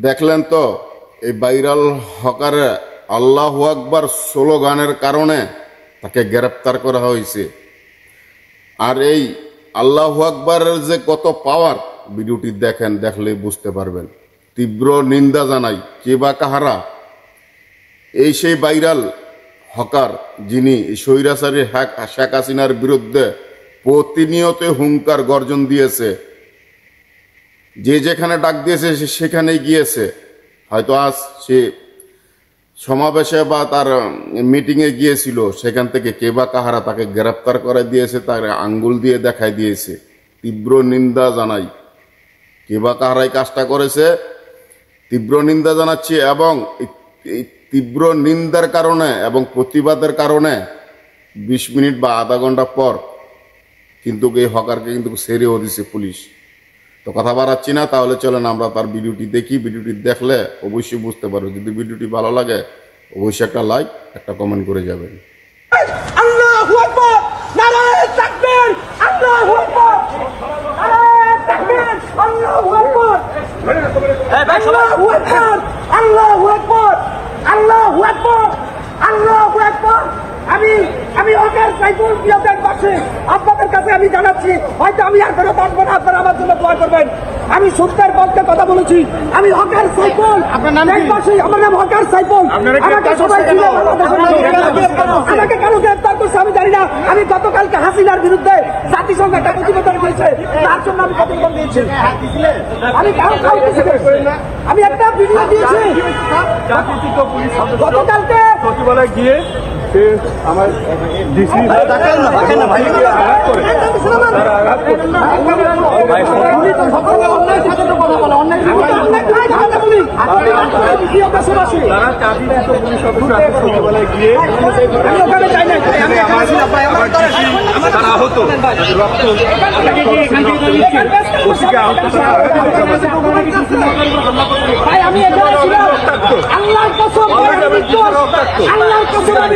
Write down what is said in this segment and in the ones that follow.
দেখলেন তো এই ভাইরাল হকারে আল্লাহু আকবার স্লোগানের কারণে তাকে গ্রেফতার করা হয়েছে। আর এই আল্লাহু আকবারের যে কত পাওয়ার ভিডিওটি দেখেন, দেখলে বুঝতে পারবেন। তীব্র নিন্দা জানাই কে বা কাহারা। এই সেই ভাইরাল হকার যিনি স্বৈরাচারী শেখ হাসিনার বিরুদ্ধে প্রতিনিয়ত হুঙ্কার গর্জন দিয়েছে, যে যেখানে ডাক দিয়েছে সেখানেই গিয়েছে। হয়তো আজ সে সমাবেশে বা তার মিটিংয়ে গিয়েছিল, সেখান থেকে কে বা কাহারা তাকে গ্রেফতার করে দিয়েছে, তার আঙ্গুল দিয়ে দেখাই দিয়েছে। তীব্র নিন্দা জানাই কে বা কাহারাই কাজটা করেছে, তীব্র নিন্দা জানাচ্ছি। এবং এই তীব্র নিন্দার কারণে এবং প্রতিবাদের কারণে 20 মিনিট বা আধা ঘন্টা পর কিন্তু এই হকারকে কিন্তু ছেড়েও দিছে পুলিশ। তো কথা বাড়াচ্ছি না, তাহলে চলেন আমরা তার ভিডিওটি দেখি। ভিডিওটি দেখলে অবশ্যই বুঝতে পারবে। যদি ভিডিওটি ভালো লাগে অবশ্যই একটা লাইক, একটা কমেন্ট করে যাবেন। আল্লাহু আকবার, নারায়ে তাকবীর, আল্লাহু আকবার, নারায়ে তাকবীর, আল্লাহু আকবার, আল্লাহু আকবার, আল্লাহু আকবার, আল্লাহু আকবার, আল্লাহু আকবার। আমি হকার সাইফুল প্রিয়দের পাশে আপনাদের কাছে আমি জানাচ্ছি, হয়তো আমি আর ফেরত আসবো না, আপনারা আমার জন্য দোয়া করবেন। আমি সত্যের পক্ষে কথা বলেছি। আমি হকার সাইফুল, আপনার নাম কি? আমার নাম হকার সাইফুল। আমাকে সবাই চিনে, আমাকে কেন গ্রেফতার করছে আমি জানি না। আমি গতকালকে হাসিনার বিরুদ্ধে জাতিসংঘ একটা প্রতিবেদন দিয়েছে, তার জন্য আমি প্রতিবেদন দিয়েছি। আমি আমি একটা ভিডিও দিয়েছি গতকালকে সচিবালয়ে গিয়ে আমার ডিসি সচিবালয়ে গিয়ে তারা আহত রক্ত আল্লাহর কসম, আল্লাহর কসম আমি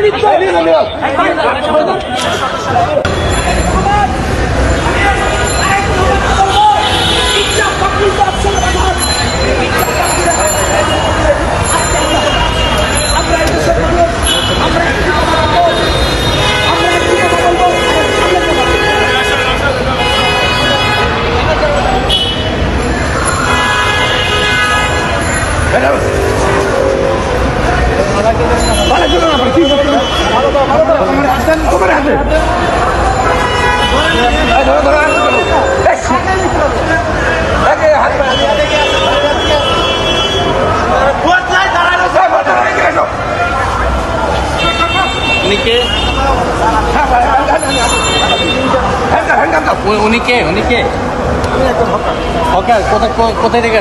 কোথায় থেকে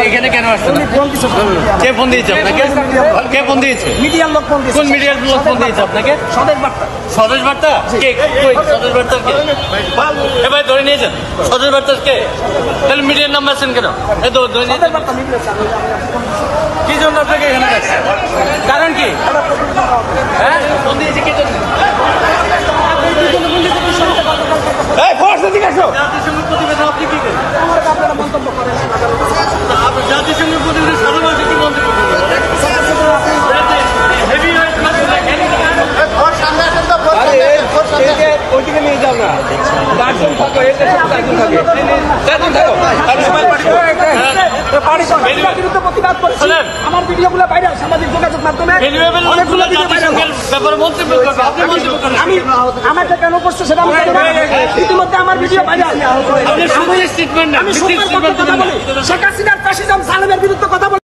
এখানে কেন আসছেন? কে ফোন দিয়েছে আপনাকে? কে ফোন দিয়েছে? মিডিয়ার লোক ফোন দিয়েছে। কোন মিডিয়ার লোক ফোন দিয়েছে আপনাকে? স্বদেশ বার্তা। স্বদেশ বার্তা কে? স্বদেশ বার্তার কে? এবার ধরে নিয়েছেন স্বদেশ বার্তার কে? তাহলে মিডিয়ার নাম আসছেন কেন? ধরে নিয়েছেন কি জন্য আপনাকে এখানে রাখছে? কারণ কি? হ্যাঁ, ফোন দিয়েছে কি জন্য? জাতিসংঘ প্রতিবেদন আপনি কি করেন? মন্তব্য করেন জাতিসংঘ প্রতিবেদন সর্বভারত কি মন্তব্য করেন? ওইদিকে নিয়ে যাও না, চারজন থাকো, প্রতিবাদ করেছি। আমার ভিডিওগুলো বাইরে সামাজিক যোগাযোগ মাধ্যমে আমাকে কেন করছে সেটা আমি জানি না। ইতিমধ্যে আমার ভিডিও বাইরে শেখ হাসিনার ফ্যাসিজম সালেমের বিরুদ্ধে কথা বলে